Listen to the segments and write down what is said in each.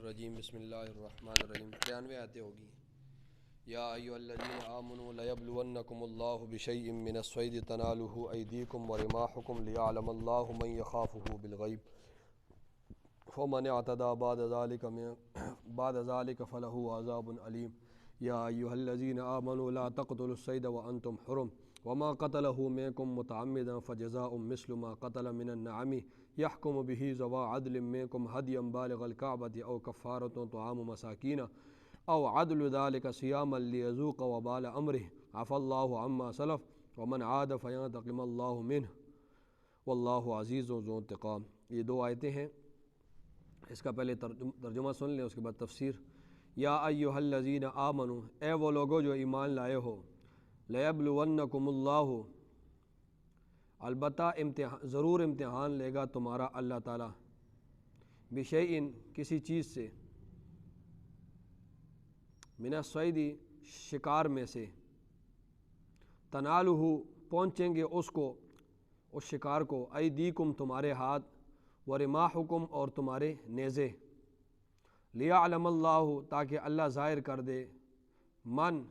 الرجیم بسم اللہ الرحمن الرحیم 93 آیتیں ہوگی۔ یا ایھا الذین آمنوا لیبلونکم اللہ بشیء من الصید تنالہ ایدیکم ورماحکم لیعلم اللہ من یخافہ بالغیب فمن اعتدی بعد ذلک فلہ عذاب علیم۔ یا ایھا الذین آمنوا لا تقتلوا الصید وانتم حرم وما قتلہ منکم متعمدا فجزاء مثل ما قتل من النعم یحکم به ذوی عدل منکم ہدیا بالغ الکعبۃ او کفارۃ طعام مساکین او عدل ذلک صیاما لیذوق وبال امرہ عفی اللہ عما سلف ومن عاد فینتقم اللہ منہ واللہ عزیز ذو انتقام۔ یہ دو آیتیں ہیں، اس کا پہلے ترجمہ سن لیں، اس کے بعد تفسیر۔ یا ایھا الذین آمنوا، اے وہ لوگو جو ایمان لائے ہو، لیبلونکم اللہ، البتہ ضرور امتحان لے گا تمہارا اللہ تعالیٰ، بشیء کسی چیز سے، من الصید شکار میں سے، تنالہ پہنچیں گے اس کو، اس شکار کو، ایدیکم تمہارے ہاتھ، ورماحکم اور تمہارے نیزے، لیعلم اللہ تاکہ اللہ ظاہر کر دے، من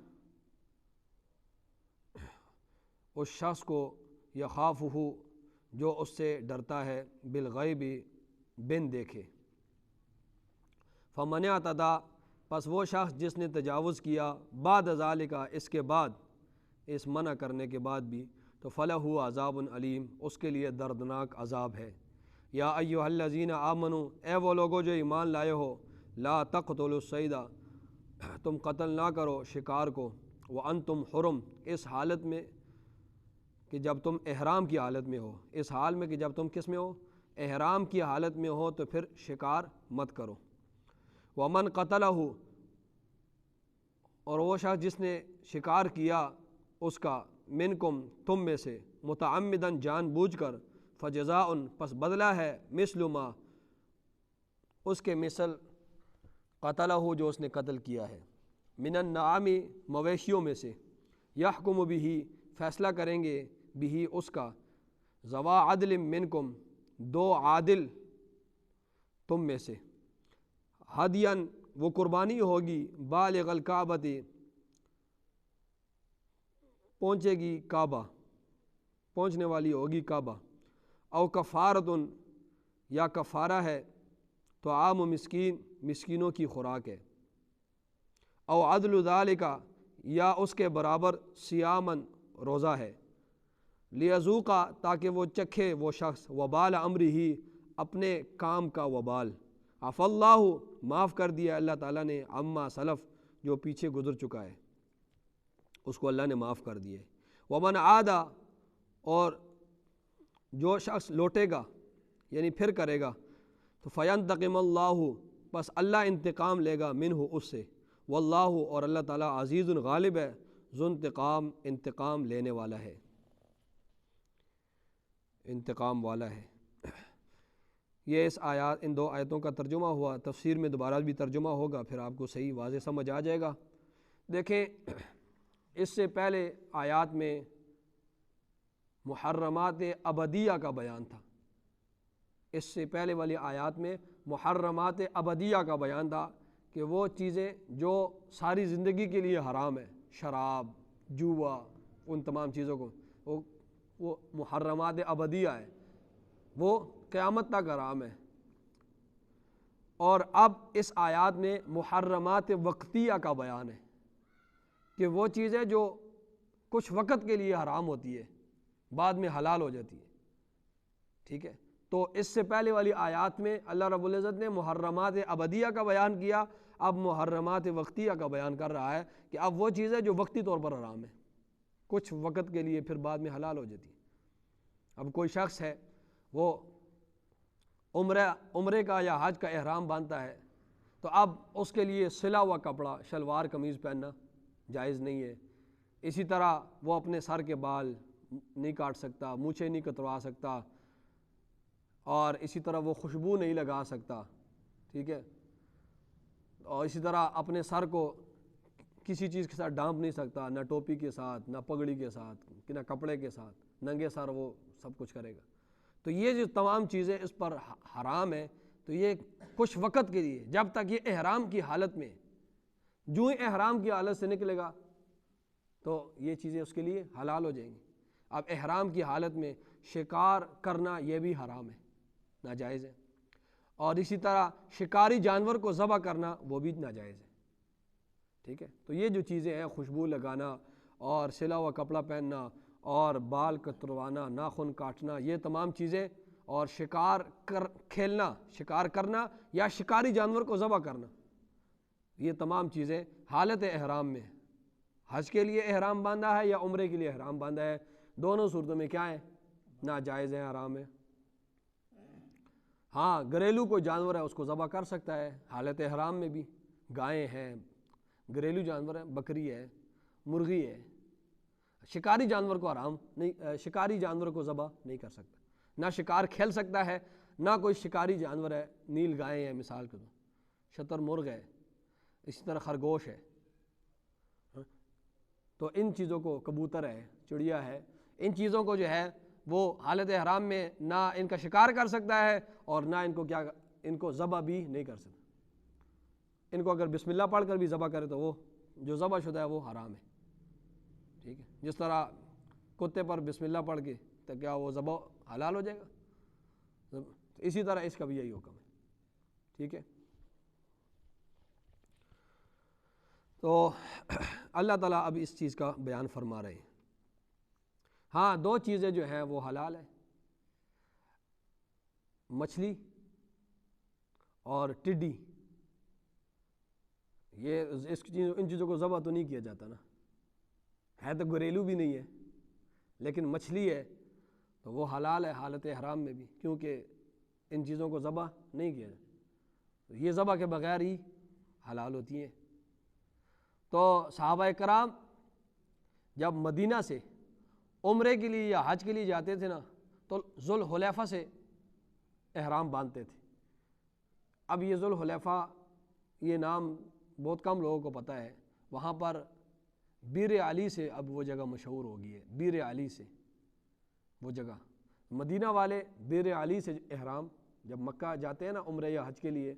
اس شخص کو، یخافہ جو اس سے ڈرتا ہے، بالغیب بن دیکھے، فمن اعتدی پس وہ شخص جس نے تجاوز کیا، بعد ذالک اس کے بعد، اس منع کرنے کے بعد بھی، تو فلہ عذاب علیم اس کے لیے دردناک عذاب ہے۔ یا ایھا الذین آمنوا، اے وہ لوگو جو ایمان لائے ہو، لا تقتلوا الصید تم قتل نہ کرو شکار کو، وانتم حرم اس حالت میں کہ جب تم احرام کی حالت میں ہو، اس حال میں کہ جب تم کس میں ہو، احرام کی حالت میں ہو، تو پھر شکار مت کرو۔ ومن قتلہ اور وہ شخص جس نے شکار کیا اس کا، منکم تم میں سے، متعمدن جان بوجھ کر، فجزاء پس بدلہ ہے، مثل ما اس کے مثل، قتلہ جو اس نے قتل کیا ہے، من النعام مویشیوں میں سے، یحکم بہ فیصلہ کریں گے، بہ اس کا، ذوی عدل منکم دو عادل تم میں سے، ہدین وہ قربانی ہوگی، بالغ الکعبۃ پہنچے گی کعبہ، پہنچنے والی ہوگی کعبہ، او کفارۃ یا کفارہ ہے، طعام مسکین مسکینوں کی خوراک ہے، او عدل ذالک یا اس کے برابر، صیاماً روزہ ہے، لیذوق تاکہ وہ چکھے وہ شخص، وبال امرہ اپنے کام کا وبال، عفی اللہ معاف کر دیا اللہ تعالیٰ نے، عما سلف جو پیچھے گزر چکا ہے اس کو اللہ نے معاف کر دیا ہے۔ ومن عاد اور جو شخص لوٹے گا یعنی پھر کرے گا، تو فینتقم اللہ بس اللہ انتقام لے گا، منہ اس سے، واللہ اور اللہ تعالیٰ عزیز غالب ہے، ذو انتقام انتقام لینے والا ہے، انتقام والا ہے۔ یہ اس آیات ان دو آیتوں کا ترجمہ ہوا، تفسیر میں دوبارہ بھی ترجمہ ہوگا، پھر آپ کو صحیح واضح سمجھ آ جائے گا۔ دیکھیں اس سے پہلے آیات میں محرمات ابدیہ کا بیان تھا، اس سے پہلے والی آیات میں محرمات ابدیہ کا بیان تھا کہ وہ چیزیں جو ساری زندگی کے لیے حرام ہے، شراب، جوا، ان تمام چیزوں کو وہ محرمات ابدیہ ہے، وہ قیامت تک حرام ہے۔ اور اب اس آیات میں محرمات وقتیہ کا بیان ہے کہ وہ چیزیں جو کچھ وقت کے لیے حرام ہوتی ہے بعد میں حلال ہو جاتی ہے، ٹھیک ہے۔ تو اس سے پہلے والی آیات میں اللہ رب العزت نے محرمات ابدیہ کا بیان کیا، اب محرمات وقتیہ کا بیان کر رہا ہے کہ اب وہ چیزیں جو وقتی طور پر حرام ہیں، کچھ وقت کے لیے پھر بعد میں حلال ہو جاتی ہے۔ اب کوئی شخص ہے وہ عمرے کا یا حج کا احرام باندھتا ہے، تو اب اس کے لیے سلا ہوا کپڑا، شلوار قمیض پہننا جائز نہیں ہے۔ اسی طرح وہ اپنے سر کے بال نہیں کاٹ سکتا، مونچھیں نہیں کتروا سکتا، اور اسی طرح وہ خوشبو نہیں لگا سکتا، ٹھیک ہے۔ اور اسی طرح اپنے سر کو کسی چیز کے ساتھ ڈھانپ نہیں سکتا، نہ ٹوپی کے ساتھ، نہ پگڑی کے ساتھ، نہ کپڑے کے ساتھ، ننگے سر وہ سب کچھ کرے گا۔ تو یہ جو تمام چیزیں اس پر حرام ہیں، تو یہ کچھ وقت کے لیے، جب تک یہ احرام کی حالت میں، جو ہی احرام کی حالت سے نکلے گا تو یہ چیزیں اس کے لیے حلال ہو جائیں گی۔ اب احرام کی حالت میں شکار کرنا یہ بھی حرام ہے، ناجائز ہے، اور اسی طرح شکاری جانور کو ذبح کرنا وہ بھی ناجائز ہے، ٹھیک ہے۔ تو یہ جو چیزیں ہیں، خوشبو لگانا اور سلا ہوا کپڑا پہننا اور بال کتروانا، ناخن کاٹنا، یہ تمام چیزیں، اور کھیلنا، شکار کرنا یا شکاری جانور کو ذبح کرنا، یہ تمام چیزیں حالت احرام میں، حج کے لیے احرام باندھا ہے یا عمرے کے لیے احرام باندھا ہے، دونوں صورتوں میں کیا ہے؟ ناجائز ہے، حرام ہے۔ ہاں، گھریلو کوئی جانور ہے اس کو ذبح کر سکتا ہے حالت احرام میں بھی، گائیں ہیں، گھریلو جانور ہے، بکری ہے، مرغی ہے۔ شکاری جانور کو حرام نہیں، شکاری جانور کو ذبح نہیں کر سکتا، نہ شکار کھیل سکتا ہے، نہ کوئی شکاری جانور ہے، نیل گائے ہیں مثال کے طور، شتر مرغ ہے، اسی طرح خرگوش ہے، تو ان چیزوں کو، کبوتر ہے، چڑیا ہے، ان چیزوں کو جو ہے وہ حالت احرام میں نہ ان کا شکار کر سکتا ہے اور نہ ان کو ذبح بھی نہیں کر سکتا۔ ان کو اگر بسم اللہ پڑھ کر بھی ذبح کرے تو وہ جو ذبح شدہ ہے وہ حرام ہے، ٹھیک ہے۔ جس طرح کتے پر بسم اللہ پڑھ کے تو کیا وہ ذبح حلال ہو جائے گا؟ اسی طرح اس کا بھی یہی حکم ہے، ٹھیک ہے۔ تو اللہ تعالیٰ اب اس چیز کا بیان فرما رہے ہیں۔ ہاں، دو چیزیں جو ہیں وہ حلال ہیں، مچھلی اور ٹڈی، یہ ان چیزوں کو ذبح تو نہیں کیا جاتا نا، ہے تو گھریلو بھی نہیں ہے، لیکن مچھلی ہے تو وہ حلال ہے حالت احرام میں بھی، کیونکہ ان چیزوں کو ذبح نہیں کیا جاتا، یہ ذبح کے بغیر ہی حلال ہوتی ہیں۔ تو صحابہ کرام جب مدینہ سے عمرے کے لیے یا حج کے لیے جاتے تھے نا تو ذوالحلیفہ سے احرام باندھتے تھے۔ اب یہ ذوالحلیفہ، یہ نام بہت کم لوگوں کو پتہ ہے، وہاں پر بیر علی سے اب وہ جگہ مشہور ہو گئی ہے، بیر علی سے وہ جگہ، مدینہ والے بیر علی سے احرام، جب مکہ جاتے ہیں نا عمرے یا حج کے لیے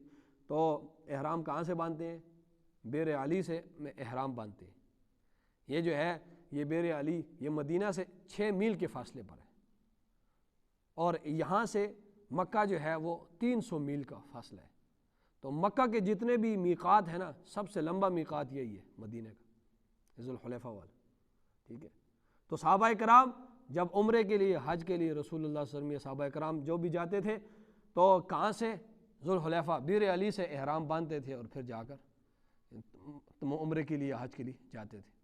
تو احرام کہاں سے باندھتے ہیں؟ بیر علی سے میں احرام باندھتے ہیں۔ یہ جو ہے یہ بیر علی، یہ مدینہ سے 6 میل کے فاصلے پر ہے، اور یہاں سے مکہ جو ہے وہ 300 میل کا فاصلہ ہے۔ تو مکہ کے جتنے بھی میقات ہیں نا، سب سے لمبا میقات یہی ہے مدینہ کا، ذوالحلیفہ والا، ٹھیک ہے۔ تو صحابہ کرام جب عمرے کے لیے، حج کے لیے رسول اللہ صلی اللہ علیہ وسلم یا صحابہ کرام جو بھی جاتے تھے تو کہاں سے؟ ذوالحلیفہ، بیر علی سے احرام باندھتے تھے اور پھر جا کر عمرے کے لیے، حج کے لیے جاتے تھے۔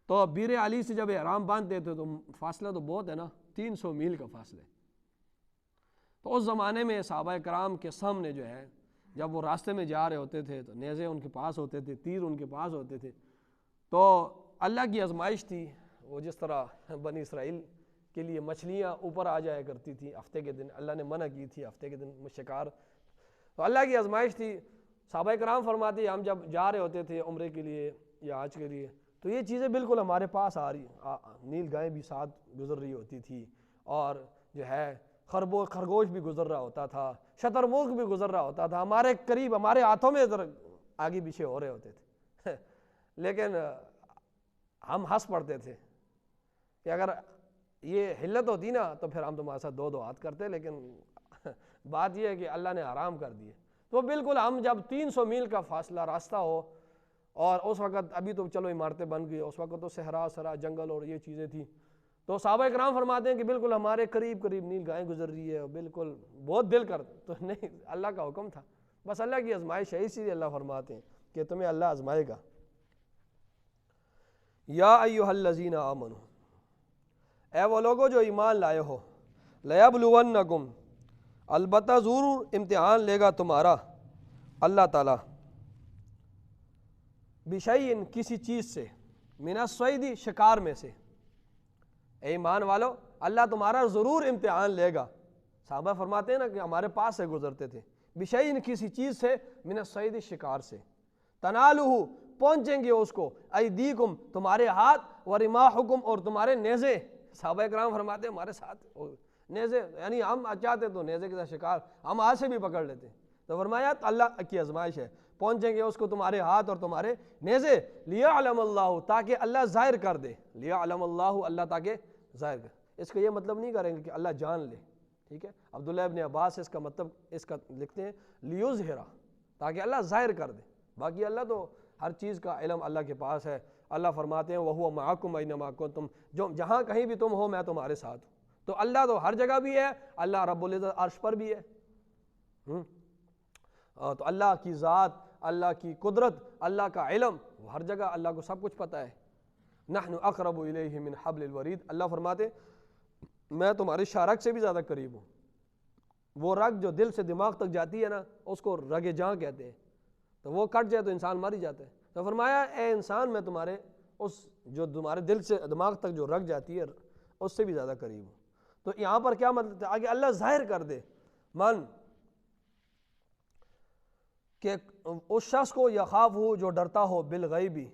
تو بیر علی سے جب احرام باندھتے تھے تو فاصلہ تو بہت ہے نا، 300 میل کا فاصلہ ہے۔ تو اس زمانے میں صحابہ کرام کے سامنے جو ہے، جب وہ راستے میں جا رہے ہوتے تھے تو نیزے ان کے پاس ہوتے تھے، تیر ان کے پاس ہوتے تھے، تو اللہ کی آزمائش تھی۔ وہ جس طرح بنی اسرائیل کے لیے مچھلیاں اوپر آ جایا کرتی تھی ہفتے کے دن، اللہ نے منع کی تھی ہفتے کے دن شکار، تو اللہ کی آزمائش تھی۔ صحابہ کرام فرماتے ہم جب جا رہے ہوتے تھے عمرے کے لیے یا حج کے لیے تو یہ چیزیں بالکل ہمارے پاس آ رہی، نیل گائیں بھی ساتھ گزر رہی ہوتی تھی، اور جو ہے خرگوش بھی گزر رہا ہوتا تھا، شتر مرغ بھی گزر رہا ہوتا تھا، ہمارے قریب، ہمارے ہاتھوں میں آگے پیچھے ہو رہے ہوتے تھے لیکن ہم ہنس پڑتے تھے کہ اگر یہ حلت ہوتی نا تو پھر ہم تمہارے ساتھ دو ہاتھ کرتے، لیکن بات یہ ہے کہ اللہ نے حرام کر دیے۔ تو بالکل ہم جب 300 میل کا فاصلہ راستہ ہو، اور اس وقت ابھی تو چلو عمارتیں بن گئی، اس وقت تو صحرا جنگل اور یہ چیزیں تھیں، تو صحابہ کرام فرماتے ہیں کہ بالکل ہمارے قریب نیل گائیں گزر رہی ہے، بالکل بہت دل کر، تو نہیں، اللہ کا حکم تھا، بس اللہ کی آزمائش ہے، اسی لیے اللہ فرماتے ہیں کہ تمہیں اللہ آزمائے گا۔ یا ایھا الذین آمنوا، اے وہ لوگوں جو ایمان لائے ہو، لیبلونکم، البتہ ضرور امتحان لے گا تمہارا اللہ تعالیٰ، بشیء، کسی چیز سے، من الصید، شکار میں سے۔ اے ایمان والو، اللہ تمہارا ضرور امتحان لے گا۔ صحابہ فرماتے ہیں نا کہ ہمارے پاس سے گزرتے تھے، بشیء، کسی چیز سے، من الصید، شکار سے، تنالہ، پہنچیں گے اس کو، ایدیکم، تمہارے ہاتھ، ورماحکم، اور تمہارے نیزے۔ صحابہ کرام فرماتے ہیں ہمارے ساتھ نیزے، یعنی ہم چاہتے تو نیزے کے ساتھ شکار ہم ہاتھ سے بھی پکڑ لیتے، تو فرمایا اللہ کی آزمائش ہے، پہنچیں گے اس کو تمہارے ہاتھ اور تمہارے نیزے، لیعلم اللہ، تاکہ اللہ ظاہر کر دے، لیعلم اللہ، اللہ تاکہ ظاہر کر، اس کا یہ مطلب نہیں کریں گے کہ اللہ جان لے، ٹھیک ہے، عبداللہ ابن عباس اس کا مطلب اس کا لکھتے ہیں لیظہرا، تاکہ اللہ ظاہر کر دے، باقی اللہ تو ہر چیز کا علم اللہ کے پاس ہے۔ اللہ فرماتے ہیں وَهُوَ مَعَكُمْ أَيْنَمَا كُنتُمْ، جو جہاں کہیں بھی تم ہو میں تمہارے ساتھ ہوں، تو اللہ تو ہر جگہ بھی ہے، اللہ رب العزت عرش پر بھی ہے، تو اللہ کی ذات، اللہ کی قدرت، اللہ کا علم، وہ ہر جگہ اللہ کو سب کچھ پتہ ہے۔ نحن اقرب الیہ من حبل الورید، اللہ فرماتے میں تمہاری شارک سے بھی زیادہ قریب ہوں، وہ رگ جو دل سے دماغ تک جاتی ہے نا اس کو رگ جاں کہتے ہیں، تو وہ کٹ جائے تو انسان مر ہی جاتا ہے، تو فرمایا اے انسان میں تمہارے اس جو تمہارے دل سے دماغ تک جو رگ جاتی ہے اس سے بھی زیادہ قریب ہوں۔ تو یہاں پر کیا مطلب آگے اللہ ظاہر کر دے من کہ اس شخص کو یخاف ہو جو ڈرتا ہو بالغیبی،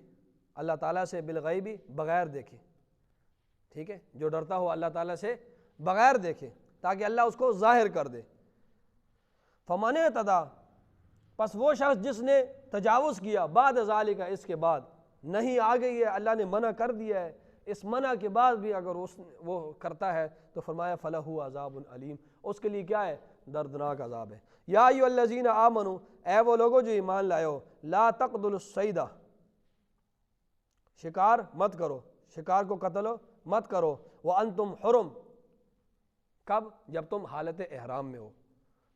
اللہ تعالیٰ سے بالغیبی بغیر دیکھے، ٹھیک ہے، جو ڈرتا ہو اللہ تعالیٰ سے بغیر دیکھے تاکہ اللہ اس کو ظاہر کر دے۔ فمن اعتدی، پس وہ شخص جس نے تجاوز کیا بعد ذالک، اس کے بعد نہیں آ گئی ہے، اللہ نے منع کر دیا ہے، اس منع کے بعد بھی اگر وہ کرتا ہے تو فرمایا فلہ عذاب علیم، اس کے لیے کیا ہے؟ دردناک عذاب ہے۔ یا ایھا الذین آمنوا، اے وہ لوگوں جو ایمان لائے ہو، لا تقتلوا الصید، شکار مت کرو، شکار کو قتل مت کرو، وانتم حرم، کب؟ جب تم حالت احرام میں ہو،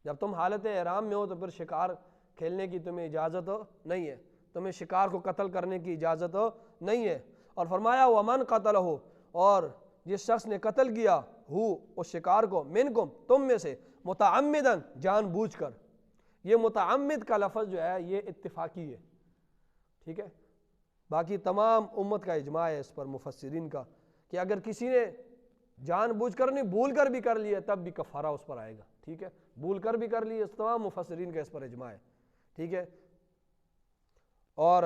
جب تم حالت احرام میں ہو تو پھر شکار کھیلنے کی تمہیں اجازت نہیں ہے، تمہیں شکار کو قتل کرنے کی اجازت نہیں ہے۔ اور فرمایا ومن قتلہ، اور جس شخص نے قتل کیا ہو اس شکار کو، منکم، تم میں سے، متعمدن، جان بوجھ کر، یہ متعمد کا لفظ جو ہے یہ اتفاقی ہے، ٹھیک ہے، باقی تمام امت کا اجماع ہے اس پر مفسرین کا کہ اگر کسی نے جان بوجھ کر نہیں بھول کر بھی کر لیا تب بھی کفارہ اس پر آئے گا، ٹھیک ہے، بھول کر بھی کر لیا، تمام مفسرین کا اس پر اجماع ہے، ٹھیک ہے، اور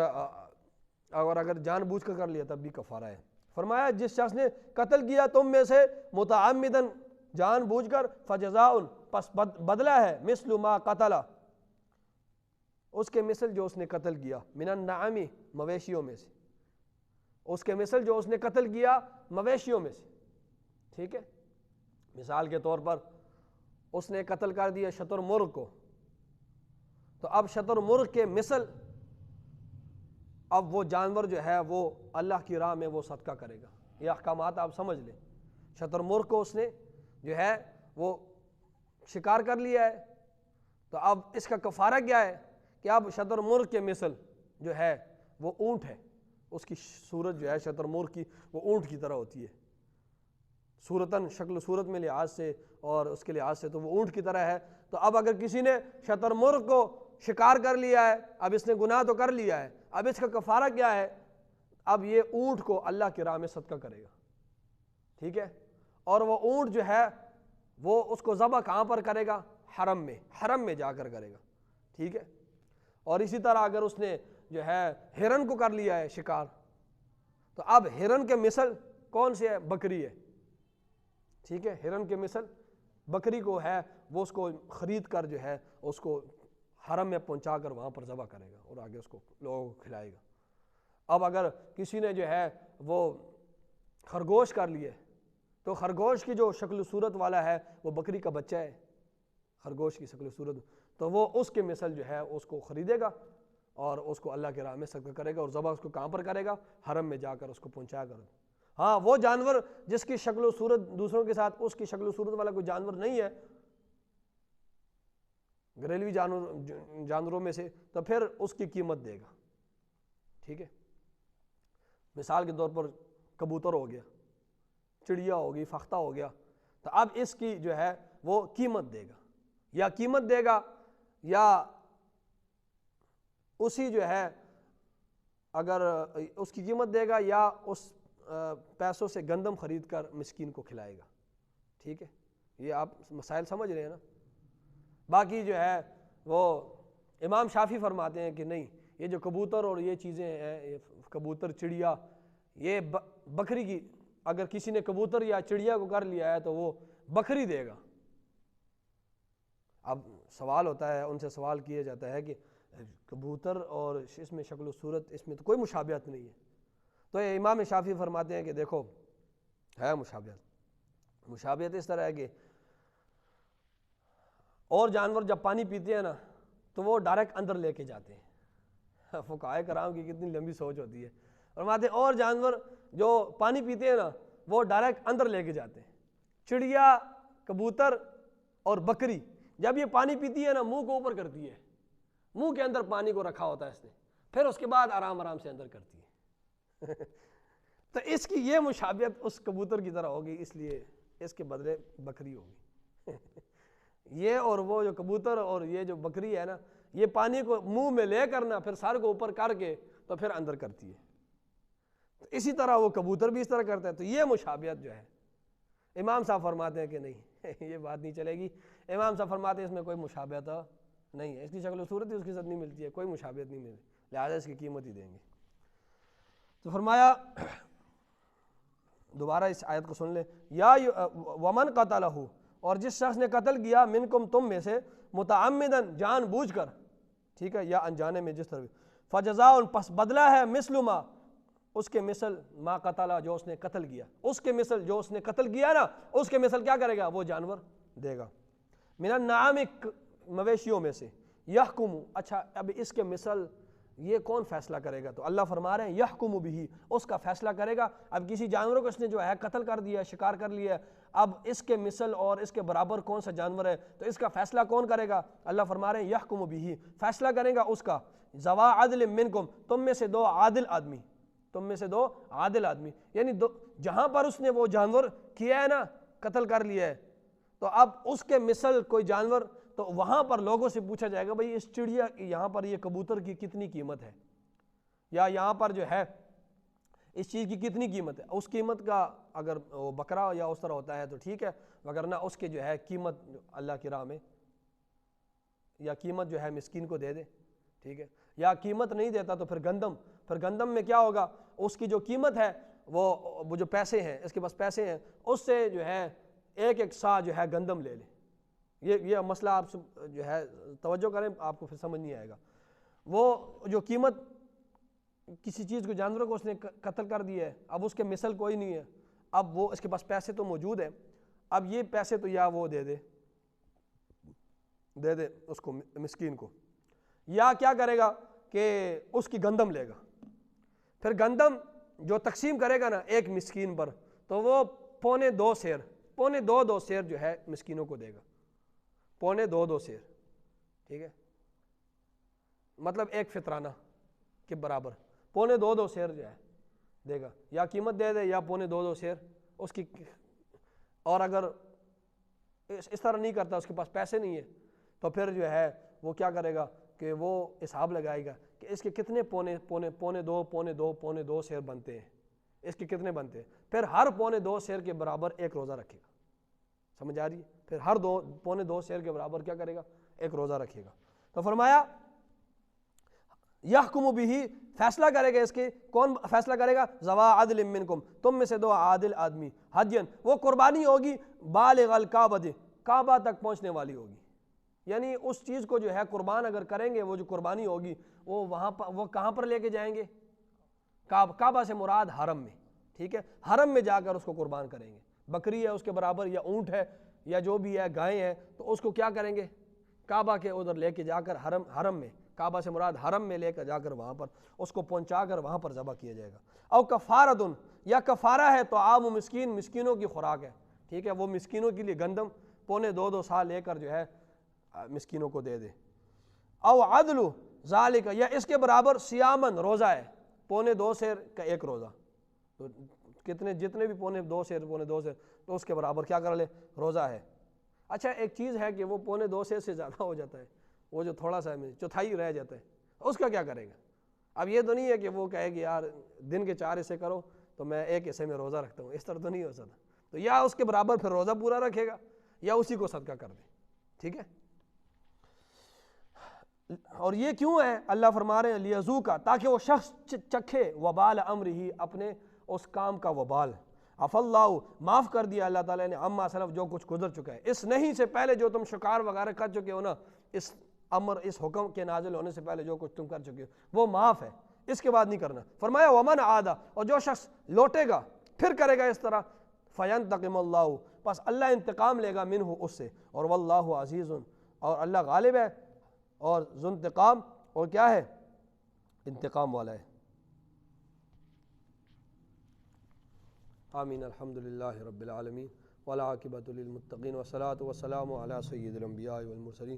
اگر جان بوجھ کر لیا تب بھی کفارہ ہے۔ فرمایا جس شخص نے قتل کیا تم میں سے متعمدن، جان بوجھ کر، فجزاء، پس بدلہ ہے، مثل ما قتل، اس کے مثل جو اس نے قتل کیا، من النعم، مویشیوں میں سے، اس کے مثل جو اس نے قتل کیا مویشیوں میں سے، ٹھیک ہے، مثال کے طور پر اس نے قتل کر دیا شتر مرغ کو، تو اب شتر مرغ کے مثل، اب وہ جانور جو ہے وہ اللہ کی راہ میں وہ صدقہ کرے گا، یہ احکامات آپ سمجھ لیں، شتر مرغ کو اس نے جو ہے وہ شکار کر لیا ہے، تو اب اس کا کفارہ کیا ہے کہ اب شتر مرغ کے مثل جو ہے وہ اونٹ ہے، اس کی صورت جو ہے شتر مرغ کی وہ اونٹ کی طرح ہوتی ہے، صورتاً شکل و صورت میں لحاظ سے اور اس کے لحاظ سے تو وہ اونٹ کی طرح ہے، تو اب اگر کسی نے شتر مرغ کو شکار کر لیا ہے، اب اس نے گناہ تو کر لیا ہے، اب اس کا کفارہ کیا ہے؟ اب یہ اونٹ کو اللہ کی راہ میں صدقہ کرے گا، ٹھیک ہے، اور وہ اونٹ جو ہے وہ اس کو ذبح کہاں پر کرے گا؟ حرم میں جا کر کرے گا، ٹھیک ہے، اور اسی طرح اگر اس نے جو ہے ہرن کو کر لیا ہے شکار، تو اب ہرن کے مثل کون سے ہے؟ بکری ہے، ٹھیک ہے، ہرن کے مثل بکری کو ہے، وہ اس کو خرید کر جو ہے اس کو حرم میں پہنچا کر وہاں پر ذبح کرے گا اور آگے اس کو لوگوں کو کھلائے گا۔ اب اگر کسی نے جو ہے وہ خرگوش کر لیے تو خرگوش کی جو شکل و صورت والا ہے وہ بکری کا بچہ ہے، خرگوش کی شکل و صورت، تو وہ اس کے مثل جو ہے اس کو خریدے گا اور اس کو اللہ کے راہ میں صدقہ کرے گا، اور ذبح اس کو کہاں پر کرے گا؟ حرم میں جا کر اس کو پہنچایا کر۔ ہاں وہ جانور جس کی شکل و صورت دوسروں کے ساتھ اس کی شکل و صورت والا کوئی جانور نہیں ہے گھریلوی جانوروں میں سے، تو پھر اس کی قیمت دے گا، ٹھیک ہے، مثال کے طور پر کبوتر ہو گیا، چڑیا ہو گئی، فختہ ہو گیا، تو اب اس کی جو ہے وہ قیمت دے گا، یا قیمت دے گا یا اسی جو ہے اگر اس کی قیمت دے گا یا اس پیسوں سے گندم خرید کر مسکین کو کھلائے گا، ٹھیک ہے، یہ آپ مسائل سمجھ رہے ہیں نا۔ باقی جو ہے وہ امام شافعی فرماتے ہیں کہ نہیں، یہ جو کبوتر اور یہ چیزیں ہیں، یہ کبوتر چڑیا، یہ بکری کی، اگر کسی نے کبوتر یا چڑیا کو کر لیا ہے تو وہ بکری دے گا، اب سوال ہوتا ہے، ان سے سوال کیا جاتا ہے کہ کبوتر اور اس میں شکل و صورت، اس میں تو کوئی مشابہت نہیں ہے. تو امام شافعی فرماتے ہیں کہ دیکھو ہے مشابہت اس طرح ہے کہ اور جانور جب پانی پیتے ہیں نا تو وہ ڈائریکٹ اندر لے کے جاتے ہیں. فقہائے کرام کی کتنی لمبی سوچ ہوتی ہے. فرماتے ہیں اور جانور جو پانی پیتے ہیں نا وہ ڈائریکٹ اندر لے کے جاتے ہیں. چڑیا، کبوتر اور بکری جب یہ پانی پیتی ہے نا منہ کو اوپر کرتی ہے، منہ کے اندر پانی کو رکھا ہوتا ہے اس نے، پھر اس کے بعد آرام آرام سے اندر کرتی ہے. تو اس کی یہ مشابہت اس کبوتر کی طرح ہوگی، اس لیے اس کے بدلے بکری ہوگی. یہ اور وہ جو کبوتر اور یہ جو بکری ہے نا، یہ پانی کو منہ میں لے کرنا پھر سر کو اوپر کر کے تو پھر اندر کرتی ہے. تو اسی طرح وہ کبوتر بھی اس طرح کرتا ہے. تو یہ مشابہت جو ہے امام صاحب فرماتے ہیں کہ نہیں، یہ بات نہیں چلے گی. امام صاحب فرماتے ہیں اس میں کوئی مشابہت نہیں ہے، اس کی شکل و صورت ہی اس کے ساتھ نہیں ملتی ہے، کوئی مشابہت نہیں ملتی، لہٰذا اس کی قیمت ہی دیں گے. تو فرمایا دوبارہ اس آیت کو سن لیں، یا ومن قتلہ، اور جس شخص نے قتل کیا منکم تم میں سے متعمدن جان بوجھ کر، ٹھیک ہے، یا انجانے میں جس طرح، فجزاء پس بدلہ ہے مثل ما، اس کے مثل، ما قتلہ جو اس نے قتل کیا، اس کے مثل جو اس نے قتل کیا نا اس کے مثل کیا کرے گا وہ جانور دے گا. من النعام، مویشیوں میں سے، یحکم، اچھا اب اس کے مثل یہ کون فیصلہ کرے گا؟ تو اللہ فرما رہے ہیں یحکم بہ، اس کا فیصلہ کرے گا. اب کسی جانور کو اس نے جو ہے قتل کر دیا ہے، شکار کر لیا ہے، اب اس کے مثل اور اس کے برابر کون سا جانور ہے تو اس کا فیصلہ کون کرے گا؟ اللہ فرما رہے ہیں یحکم بہ، فیصلہ کرے گا اس کا ذوا عدل منکم، تم میں سے دو عادل آدمی، تم میں سے دو عادل آدمی، یعنی جہاں پر اس نے وہ جانور کیا ہے نا، قتل کر لیا ہے، تو اب اس کے مثل کوئی جانور، تو وہاں پر لوگوں سے پوچھا جائے گا بھئی اس چڑیا یہاں پر یہ کبوتر کی کتنی قیمت ہے، یا یہاں پر جو ہے اس چیز کی کتنی قیمت ہے. اس قیمت کا اگر وہ بکرا یا اس طرح ہوتا ہے تو ٹھیک ہے، وگرنہ اس کے جو ہے قیمت اللہ کی راہ میں، یا قیمت جو ہے مسکین کو دے دے، ٹھیک ہے، یا قیمت نہیں دیتا تو پھر گندم میں کیا ہوگا، اس کی جو قیمت ہے وہ جو پیسے ہیں، اس کے پاس پیسے ہیں، اس سے جو ہے ایک سا جو ہے گندم لے لے. یہ مسئلہ آپ جو ہے توجہ کریں، آپ کو پھر سمجھ نہیں آئے گا. وہ جو قیمت کسی چیز کو، جانوروں کو اس نے قتل کر دیا ہے، اب اس کے مثل کوئی نہیں ہے، اب وہ اس کے پاس پیسے تو موجود ہیں، اب یہ پیسے تو یا وہ دے دے اس کو مسکین کو، یا کیا کرے گا کہ اس کی گندم لے گا. پھر گندم جو تقسیم کرے گا نا ایک مسکین پر، تو وہ پونے دو سیر جو ہے مسکینوں کو دے گا، پونے دو سیر، ٹھیک ہے، مطلب ایک فطرانہ کے برابر پونے دو سیر جو ہے دے گا، یا قیمت دے دے یا پونے دو سیر اس کی. اور اگر اس طرح نہیں کرتا، اس کے پاس پیسے نہیں ہے، تو پھر جو ہے وہ کیا کرے گا کہ وہ حساب لگائے گا کہ اس کے کتنے پونے دو سیر بنتے ہیں، اس کے کتنے بنتے ہیں، پھر ہر پونے دو سیر کے برابر ایک روزہ رکھے گا. سمجھ آ رہی ہے؟ پھر ہر پونے دو سیر کے برابر کیا کرے گا، ایک روزہ رکھے گا. تو فرمایا یحکم بہ، فیصلہ کرے گا اس کے، کون فیصلہ کرے گا؟ ذوا عدل منکم، تم میں سے دو عادل آدمی، ہدین، وہ قربانی ہوگی بالغ الکعبہ، کعبہ تک پہنچنے والی ہوگی. یعنی اس چیز کو جو ہے قربان اگر کریں گے، وہ جو قربانی ہوگی وہ وہاں پر، وہ کہاں پر لے کے جائیں گے؟ کعبہ سے مراد حرم میں، ٹھیک ہے، حرم میں جا کر اس کو قربان کریں گے. بکری ہے اس کے برابر، یا اونٹ ہے، یا جو بھی ہے گائے ہیں، تو اس کو کیا کریں گے؟ کعبہ کے ادھر لے کے جا کر حرم میں، کعبہ سے مراد حرم میں لے کر جا کر وہاں پر اس کو پہنچا کر وہاں پر ذبح کیا جائے گا. او کفارۃ، یا کفارہ ہے تو عام مسکین، مسکینوں کی خوراک ہے، ٹھیک ہے، وہ مسکینوں کے لیے گندم پونے دو سال لے کر جو ہے مسکینوں کو دے دے. او عدل ذالک، یا اس کے برابر سیامن، روزہ ہے، پونے دو سیر کا ایک روزہ، تو جتنے بھی پونے دو سیر تو اس کے برابر کیا کر لے، روزہ ہے. اچھا ایک چیز ہے کہ وہ پونے دو سیر سے زیادہ ہو جاتا ہے، وہ جو تھوڑا سا چوتھائی رہ جاتا ہے، اس کا کیا کرے گا؟ اب یہ تو نہیں ہے کہ وہ کہے کہ یار دن کے 4 حصے کرو تو میں ایک حصے میں روزہ رکھتا ہوں، اس طرح تو نہیں ہو سکتا. تو یا اس کے برابر پھر روزہ پورا رکھے گا، یا اسی کو صدقہ کر دے، ٹھیک ہے. اور یہ کیوں ہے؟ اللہ فرما رہے ہیں لیذوقا، تاکہ وہ شخص چکھے وبال امرہ، اپنے اس کام کا وبال، عف اللہ، معاف کر دیا اللہ تعالیٰ نے، عما سلف، جو کچھ گزر چکا ہے، اس نہیں سے پہلے جو تم شکار وغیرہ کر چکے ہو نا، اس امر، اس حکم کے نازل ہونے سے پہلے جو کچھ تم کر چکے ہو وہ معاف ہے، اس کے بعد نہیں کرنا۔ فرمایا ومن عاد، اور جو شخص لوٹے گا پھر کرے گا اس طرح، فینتقم اللہ، پس اللہ انتقام لے گا منہ، اس سے، اور واللہ عزیز، اور اللہ غالب ہے اور ذو انتقام، اور کیا ہے، انتقام والا ہے۔ آمین۔ الحمدللہ رب العالمین والعاقبۃ للمتقین والصلاۃ والسلام علی سید الانبیاء والمرسلین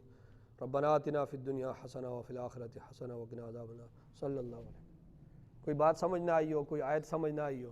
ربنا آتنا فی الدنیا حسنہ وفی الآخرۃ حسنہ وقنا عذاب النار۔ صلی اللہ علیہ وسلم۔ کوئی بات سمجھ نہ آئی ہو، کوئی آیت سمجھ نہ آئی ہو،